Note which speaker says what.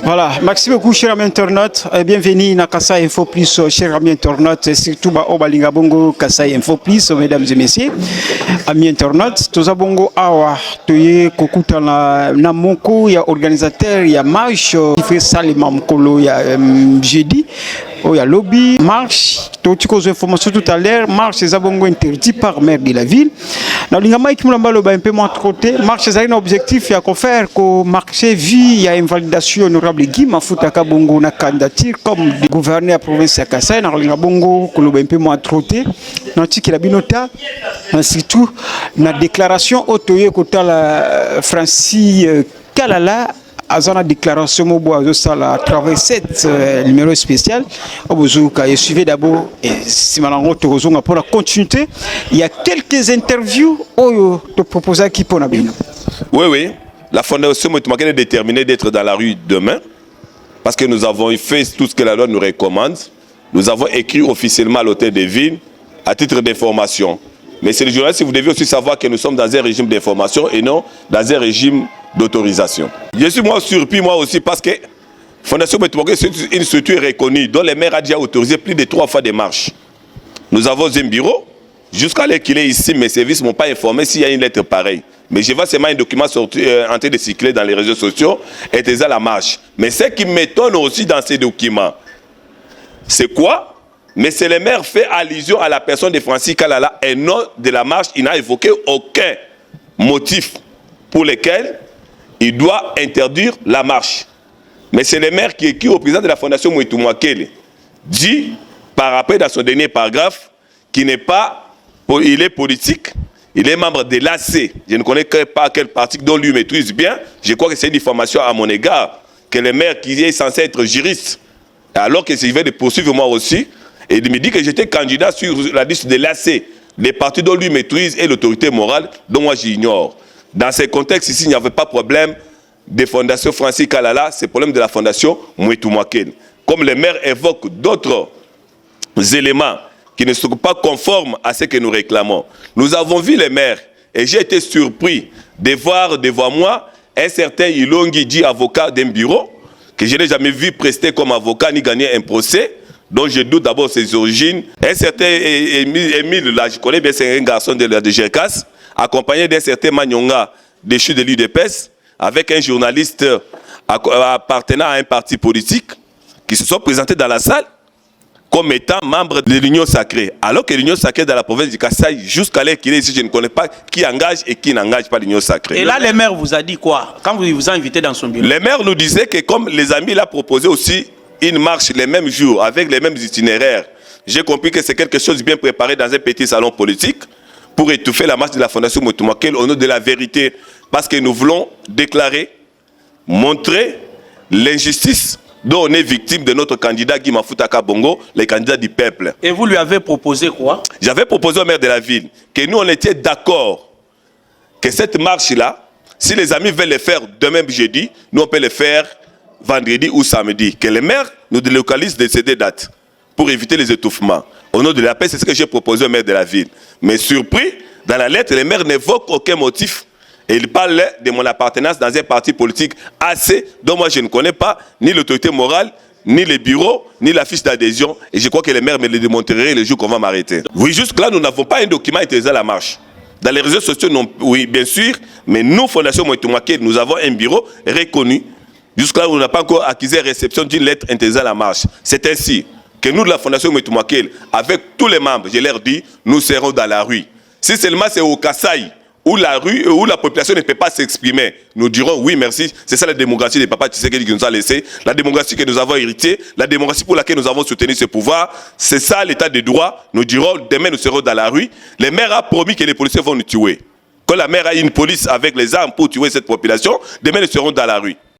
Speaker 1: Voilà, merci beaucoup, chers amis internautes. Bienvenue à Kassai Info Plus, chers amis internautes, et surtout au Balinga Bongo Kassai Info Plus, mesdames et messieurs. Amis internautes, toza bongo awa toye kokuta na moko ya organisateur ya marche qui fait salima mkolo ya jeudi. Il y a lobby, marche, tout ce informations tout à l'heure, marche c'est abongo interdit par maire de la ville. Dans l'ingama qui m'a un peu moins côté, marche c'est un objectif à faire que marcher vie y a une validation honorable Guy Mafutaka bongo na candidature comme gouverneur de la province de Kassai dans l'ingama bongo que un peu moins côté. Dans qui la binota surtout la déclaration autoye kota la Francis Kalala à la déclaration à travers cette numéro spécial. Suivez d'abord pour la continuité. Il y a quelques interviews te proposer qui pour
Speaker 2: Oui. La fondation est déterminée d'être dans la rue demain parce que nous avons fait tout ce que la loi nous recommande. Nous avons écrit officiellement à l'hôtel de ville à titre d'information. Mais c'est le journaliste, vous devez aussi savoir que nous sommes dans un régime d'information et non dans un régime d'autorisation. Je suis surpris moi aussi parce que Fondation Moïtumake c'est une structure reconnue dont le maire a déjà autorisé plus de 3 fois des marches. Nous avons un bureau. Jusqu'à l'heure qu'il est ici, mes services ne m'ont pas informé s'il y a une lettre pareille. Mais je vois seulement un document en train de circuler dans les réseaux sociaux et déjà la marche. Mais ce qui m'étonne aussi dans ces documents, c'est quoi? Mais c'est le maire fait allusion à la personne de Francis Kalala et non de la marche. Il n'a évoqué aucun motif pour lequel il doit interdire la marche. Mais c'est le maire qui écrit au président de la Fondation Moïtumake dit, par rapport dans son dernier paragraphe, qu'il n'est pas, il est politique, il est membre de l'AC. Je ne connais pas quel parti dont lui maîtrise bien. Je crois que c'est une diffamation à mon égard, que le maire qui est censé être juriste, alors que je vais le poursuivre moi aussi, et il me dit que j'étais candidat sur la liste de l'AC, les partis dont lui maîtrise et l'autorité morale, dont moi j'ignore. Dans ces contextes ici, il n'y avait pas de problème des fondations Francis Kalala, c'est le problème de la fondation Moïtumake. Comme le maire évoque d'autres éléments qui ne sont pas conformes à ce que nous réclamons. Nous avons vu les maires et j'ai été surpris de voir devant moi un certain Ilongi dit avocat d'un bureau que je n'ai jamais vu prester comme avocat ni gagner un procès, dont je doute d'abord ses origines. Un certain Émile, là, je connais bien, c'est un garçon de GECAS, accompagné d'un certain Magnonga, déchu de l'UDPS, avec un journaliste appartenant à un parti politique, qui se sont présentés dans la salle comme étant membres de l'Union Sacrée. Alors que l'Union Sacrée dans la province du Kassai, jusqu'à l'heure qu'il est ici, je ne connais pas qui engage et qui n'engage pas l'Union Sacrée.
Speaker 3: Et là, le maire vous a dit quoi quand vous vous invité dans son bureau?
Speaker 2: Le maire nous disait que comme les amis l'ont proposé aussi une marche les mêmes jours, avec les mêmes itinéraires, j'ai compris que c'est quelque chose de bien préparé dans un petit salon politique pour étouffer la marche de la Fondation Moïtumake au nom de la vérité. Parce que nous voulons déclarer, montrer l'injustice dont on est victime de notre candidat Guy Mafutaka Bongo, le candidat du peuple.
Speaker 3: Et vous lui avez proposé quoi?
Speaker 2: J'avais proposé au maire de la ville que nous on était d'accord que cette marche-là, si les amis veulent le faire demain jeudi, nous on peut le faire vendredi ou samedi. Que le maire nous délocalise de ces deux dates pour éviter les étouffements. Au nom de la paix, c'est ce que j'ai proposé au maire de la ville. Mais surpris, dans la lettre, le maire n'évoque aucun motif. Et il parle de mon appartenance dans un parti politique AC dont moi je ne connais pas ni l'autorité morale, ni les bureaux, ni la fiche d'adhésion. Et je crois que les maires me le démontreraient le jour qu'on va m'arrêter. Oui, jusque-là, nous n'avons pas un document intéressant à la marche. Dans les réseaux sociaux, non, oui, bien sûr, mais nous, Fondation Moïtumake, nous avons un bureau reconnu. Jusque-là, on n'a pas encore acquis réception d'une lettre intéressante à la marche. C'est ainsi que nous, de la Fondation Moïtumake, avec tous les membres, je leur dis, nous serons dans la rue. Si seulement c'est au Kassai, où la rue, où la population ne peut pas s'exprimer, nous dirons oui, merci. C'est ça la démocratie des papas Tshisekedi qui nous a laissé, la démocratie que nous avons héritée, la démocratie pour laquelle nous avons soutenu ce pouvoir. C'est ça l'état de droit. Nous dirons demain nous serons dans la rue. Le maire a promis que les policiers vont nous tuer. Quand la maire a une police avec les armes pour tuer cette population, demain nous serons dans la rue.